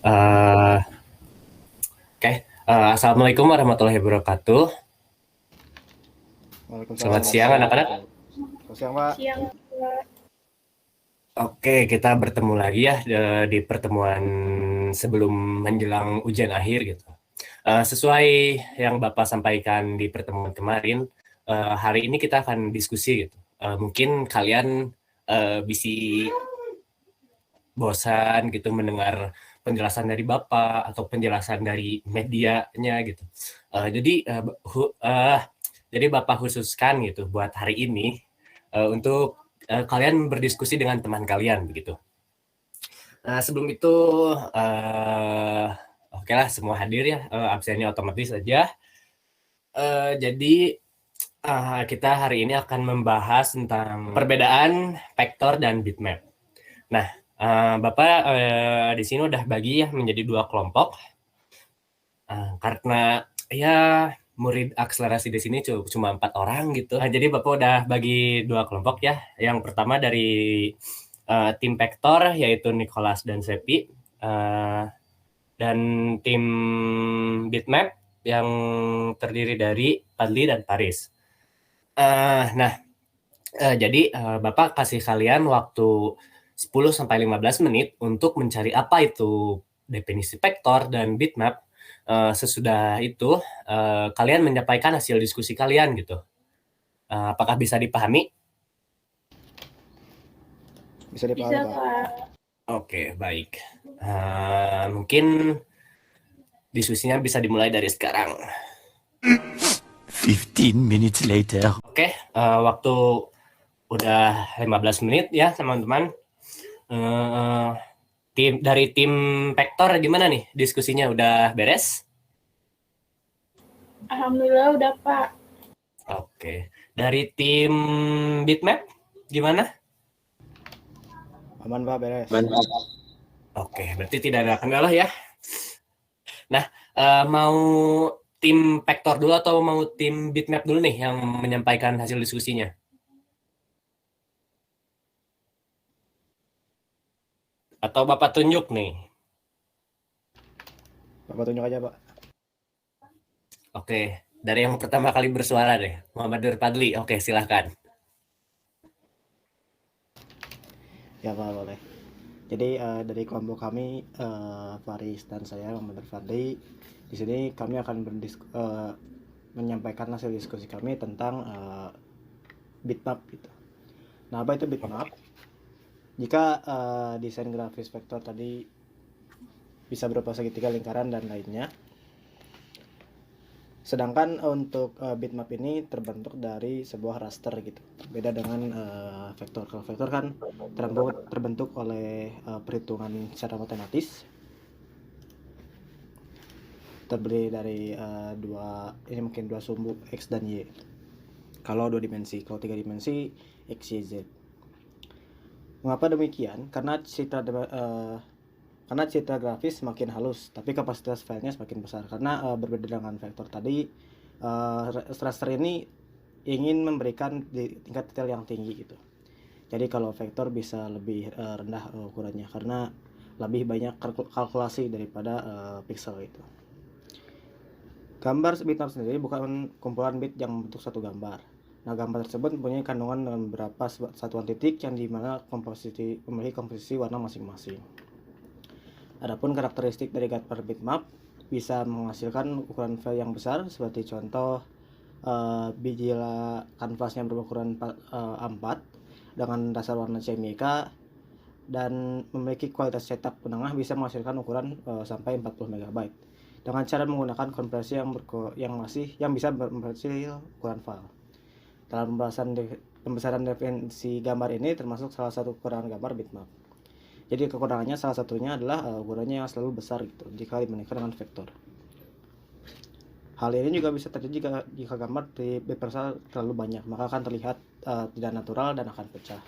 Eh, Oke, Assalamualaikum warahmatullahi wabarakatuh. Waalaikumsalam Selamat siang warahmatullahi anak-anak. wabarakatuh. Selamat siang, Pak. Siang, Kak. Oke, kita bertemu lagi ya di pertemuan sebelum menjelang ujian akhir gitu. Sesuai yang Bapak sampaikan di pertemuan kemarin, hari ini kita akan diskusi gitu. Mungkin kalian bisa bosan gitu mendengar penjelasan dari Bapak atau penjelasan dari medianya gitu. Jadi jadi Bapak khususkan gitu buat hari ini untuk kalian berdiskusi dengan teman kalian begitu. Nah, sebelum itu eh oke lah semua hadir ya, absennya otomatis saja. Jadi kita hari ini akan membahas tentang perbedaan vektor dan bitmap. Nah, Bapak di sini udah bagi ya menjadi dua kelompok. Karena ya murid akselerasi di sini cuma 4 orang gitu. Jadi Bapak udah bagi dua kelompok ya. Yang pertama dari tim vektor yaitu Nicholas dan Sepi. Uh, dan tim bitmap yang terdiri dari Padli dan Paris. Nah, jadi Bapak kasih kalian waktu 10 sampai 15 menit untuk mencari apa itu definisi vektor dan bitmap. Sesudah itu kalian menyampaikan hasil diskusi kalian gitu. Apakah bisa dipahami? Bisa dipahami, Bisa, Pak. Kak. Oke, baik. Mungkin diskusinya bisa dimulai dari sekarang. 15 minutes later. Oke, waktu udah 15 menit ya teman-teman. Uh, dari tim vektor gimana nih diskusinya, udah beres? Alhamdulillah udah, Pak. Oke, dari tim bitmap gimana? Aman, Pak, beres. Oke, berarti tidak ada kendala ya. Nah, mau tim vektor dulu atau mau tim bitmap dulu nih yang menyampaikan hasil diskusinya? Atau Bapak tunjuk nih? Bapak tunjuk aja, Pak. Oke, dari yang pertama kali bersuara deh, Muhammad Nur Padli. Oke, silahkan. Ya, Pak, boleh. Jadi dari kelompok kami, Faris dan saya, Muhammad Fadli, di sini kami akan menyampaikan hasil diskusi kami tentang bitmap gitu. Nah, apa itu bitmap? Jika desain grafis vektor tadi bisa berupa segitiga, lingkaran, dan lainnya, sedangkan untuk bitmap ini terbentuk dari sebuah raster gitu. Beda dengan vektor. Kalau vektor kan terbentuk oleh perhitungan secara matematis, terdiri dari dua sumbu x dan y. Kalau 2 dimensi, kalau 3 dimensi x, y, z. Mengapa demikian? Karena citra grafis semakin halus, tapi kapasitas filenya semakin besar. Karena berbeda dengan vektor tadi, raster ini ingin memberikan tingkat detail yang tinggi gitu. Jadi kalau vektor bisa lebih rendah ukurannya karena lebih banyak kalkulasi daripada pixel itu. Gambar bitmap sendiri bukan kumpulan bit yang membentuk satu gambar. Nah, gambar tersebut mempunyai kandungan dengan beberapa satuan titik yang dimana memiliki komposisi warna masing-masing. Adapun karakteristik dari gambar bitmap bisa menghasilkan ukuran file yang besar, seperti contoh bila kanvasnya berukuran A4 dengan dasar warna CMYK dan memiliki kualitas cetak menengah, bisa menghasilkan ukuran sampai 40 MB dengan cara menggunakan kompresi yang bisa memperkecil ukuran file. Dalam pembesaran definisi gambar ini termasuk salah satu kekurangan gambar bitmap. Jadi kekurangannya salah satunya adalah ukurannya yang selalu besar gitu jika dibandingkan dengan vektor. Hal ini juga bisa terjadi jika gambar di bit persal terlalu banyak, maka akan terlihat tidak natural dan akan pecah.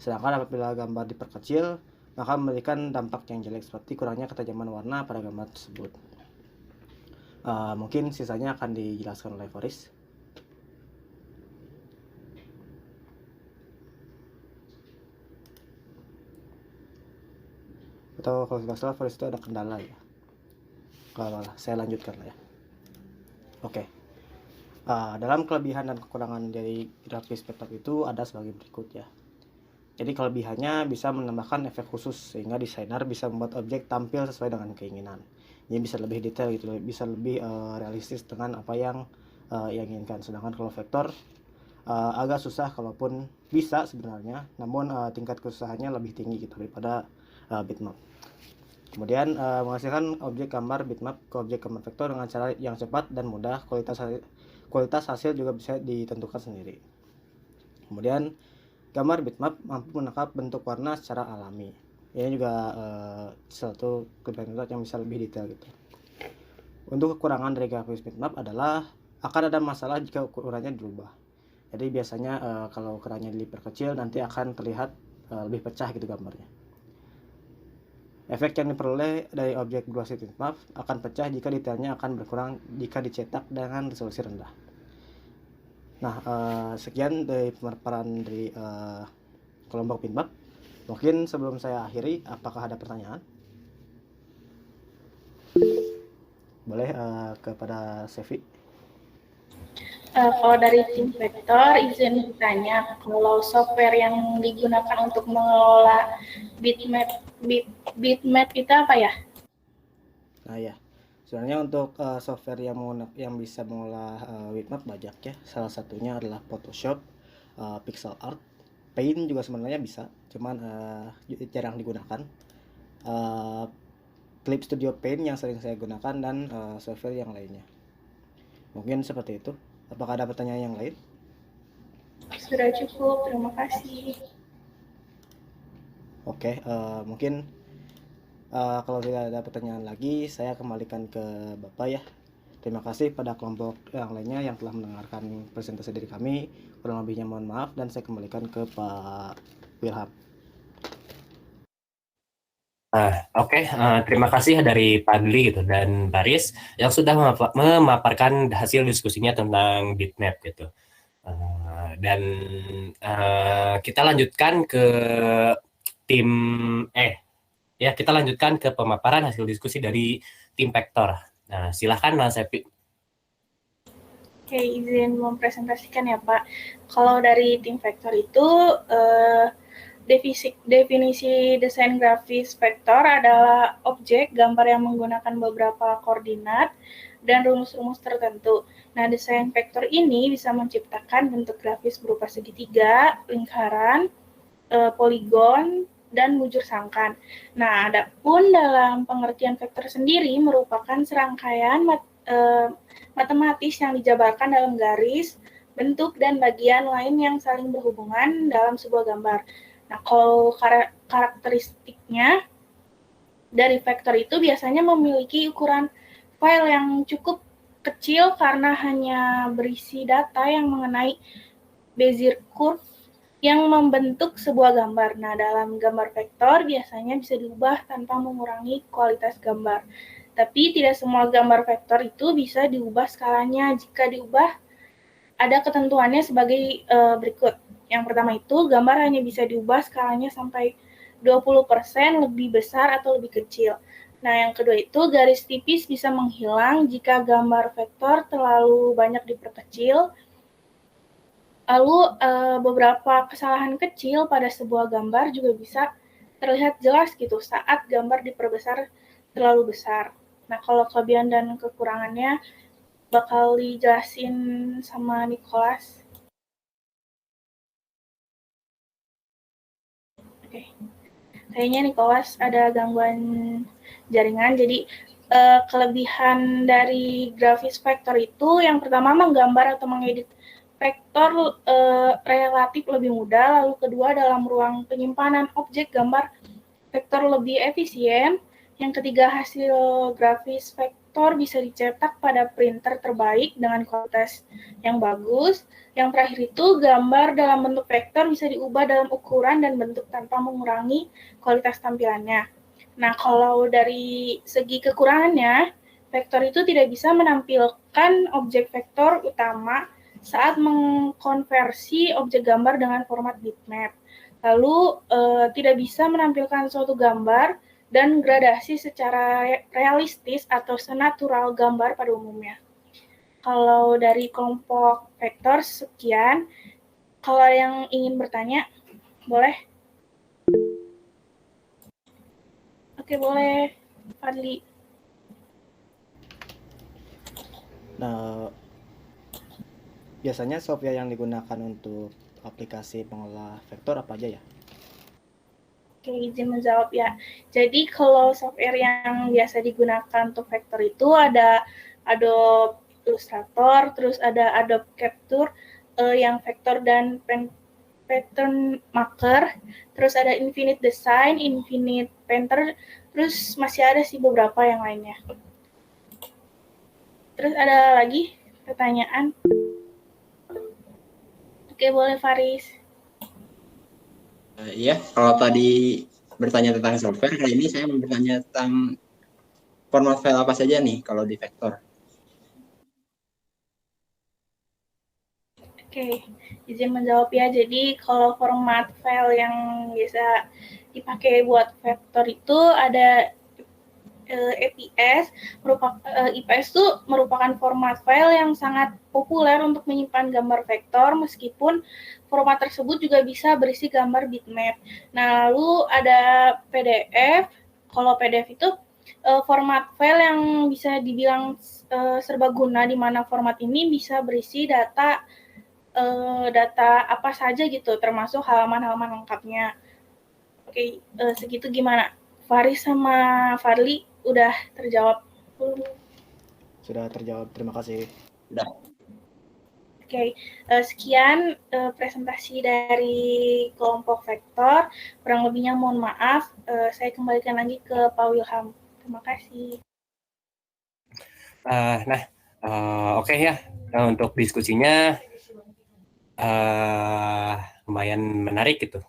Sedangkan apabila gambar diperkecil, maka memberikan dampak yang jelek seperti kurangnya ketajaman warna pada gambar tersebut. Mungkin sisanya akan dijelaskan oleh Faris. atau kalau tidak salah Faris itu ada kendala ya. Kalau saya lanjutkan lah ya. Oke. Dalam kelebihan dan kekurangan dari grafis desktop itu ada sebagai berikut ya. Jadi kelebihannya bisa menambahkan efek khusus sehingga desainer bisa membuat objek tampil sesuai dengan keinginan. Ini bisa lebih detail gitu, bisa lebih realistis dengan apa yang ia inginkan. Sedangkan kalau vektor agak susah, kalaupun bisa sebenarnya, namun tingkat kesusahannya lebih tinggi gitu daripada bitmap. Kemudian menghasilkan objek gambar bitmap ke objek gambar vektor dengan cara yang cepat dan mudah. Kualitas hasil juga bisa ditentukan sendiri. Kemudian gambar bitmap mampu menangkap bentuk warna secara alami. Ini juga satu kelebihan yang bisa lebih detail gitu. Untuk kekurangan dari grafis bitmap adalah akan ada masalah jika ukurannya dirubah. Jadi biasanya kalau ukurannya diperkecil nanti akan terlihat lebih pecah gitu gambarnya. Efek yang diperoleh dari objek grafis bitmap akan pecah jika detailnya akan berkurang jika dicetak dengan resolusi rendah. Nah, sekian dari pemaparan dari kelompok bitmap. Mungkin sebelum saya akhiri, apakah ada pertanyaan? Boleh kepada Sevi. Kalau dari tim vektor, izin bertanya, kalau software yang digunakan untuk mengelola bitmap itu apa ya? Nah ya, sebenarnya untuk software yang bisa mengolah bitmap banyak ya. Salah satunya adalah Photoshop, Pixel Art, Paint juga sebenarnya bisa, cuman jarang digunakan. Clip Studio Paint yang sering saya gunakan, dan software yang lainnya. Mungkin seperti itu. Apakah ada pertanyaan yang lain? Sudah cukup, terima kasih. Oke, mungkin kalau tidak ada pertanyaan lagi, saya kembalikan ke Bapak ya. Terima kasih pada kelompok yang lainnya yang telah mendengarkan presentasi dari kami. Kurang lebihnya mohon maaf, dan saya kembalikan ke Pak Wilham. Oke, terima kasih dari Padli gitu dan Baris yang sudah memaparkan hasil diskusinya tentang bitmap gitu. Dan kita lanjutkan ke tim kita lanjutkan ke pemaparan hasil diskusi dari tim vektor. Nah, silahkan Mas Epi. Oke, izin mempresentasikan ya Pak. Kalau dari tim vektor itu definisi desain grafis vektor adalah objek gambar yang menggunakan beberapa koordinat dan rumus-rumus tertentu. Nah, desain vektor ini bisa menciptakan bentuk grafis berupa segitiga, lingkaran, poligon, dan bujur sangkan. Nah, adapun dalam pengertian vektor sendiri merupakan serangkaian matematis yang dijabarkan dalam garis, bentuk, dan bagian lain yang saling berhubungan dalam sebuah gambar. Nah, kalau karakteristiknya dari vektor itu biasanya memiliki ukuran file yang cukup kecil karena hanya berisi data yang mengenai Bezier curve yang membentuk sebuah gambar. Nah, dalam gambar vektor biasanya bisa diubah tanpa mengurangi kualitas gambar. Tapi tidak semua gambar vektor itu bisa diubah skalanya. Jika diubah, ada ketentuannya sebagai berikut. Yang pertama itu, gambar hanya bisa diubah skalanya sampai 20% lebih besar atau lebih kecil. Nah, yang kedua itu, garis tipis bisa menghilang jika gambar vektor terlalu banyak diperkecil. Lalu, beberapa kesalahan kecil pada sebuah gambar juga bisa terlihat jelas gitu saat gambar diperbesar terlalu besar. Nah, kalau kelebihan dan kekurangannya bakal dijelasin sama Nicholas. Oke. Kayaknya Nicholas ada gangguan jaringan, jadi kelebihan dari grafis vektor itu yang pertama menggambar atau mengedit vektor relatif lebih mudah, lalu kedua dalam ruang penyimpanan objek gambar vektor lebih efisien, yang ketiga hasil grafis vektor bisa dicetak pada printer terbaik dengan kualitas yang bagus, yang terakhir itu gambar dalam bentuk vektor bisa diubah dalam ukuran dan bentuk tanpa mengurangi kualitas tampilannya. Nah, kalau dari segi kekurangannya, vektor itu tidak bisa menampilkan objek vektor utama saat mengkonversi objek gambar dengan format bitmap. Lalu, tidak bisa menampilkan suatu gambar dan gradasi secara realistis atau senatural gambar pada umumnya. Kalau dari kelompok vektor sekian, kalau yang ingin bertanya, boleh? Oke, boleh. Fadli. Nah, biasanya software yang digunakan untuk aplikasi pengolah vektor apa aja ya? Oke, izin menjawab ya. Jadi kalau software yang biasa digunakan untuk vektor itu ada Adobe Illustrator, terus ada Adobe Capture yang vektor dan pattern marker, terus ada Infinite Design, Infinite Painter, terus masih ada sih beberapa yang lainnya. Terus ada lagi pertanyaan? Oke, boleh Faris. Iya, kalau tadi bertanya tentang software, kali ini saya mau bertanya tentang format file apa saja nih kalau di vektor. Oke, izin menjawab ya. Jadi kalau format file yang bisa dipakai buat vektor itu ada EPS. IPS itu merupakan format file yang sangat populer untuk menyimpan gambar vektor, meskipun format tersebut juga bisa berisi gambar bitmap. Nah, lalu ada PDF. Kalau PDF itu format file yang bisa dibilang serbaguna, di mana format ini bisa berisi data apa saja gitu, termasuk halaman-halaman lengkapnya. Oke, segitu gimana? Faris sama Farli udah terjawab? Sudah terjawab, terima kasih. Udah. Oke, sekian presentasi dari kelompok vektor. Kurang lebihnya mohon maaf. Saya kembalikan lagi ke Pak Wilham. Terima kasih. Oke ya. Nah, untuk diskusinya lumayan menarik gitu.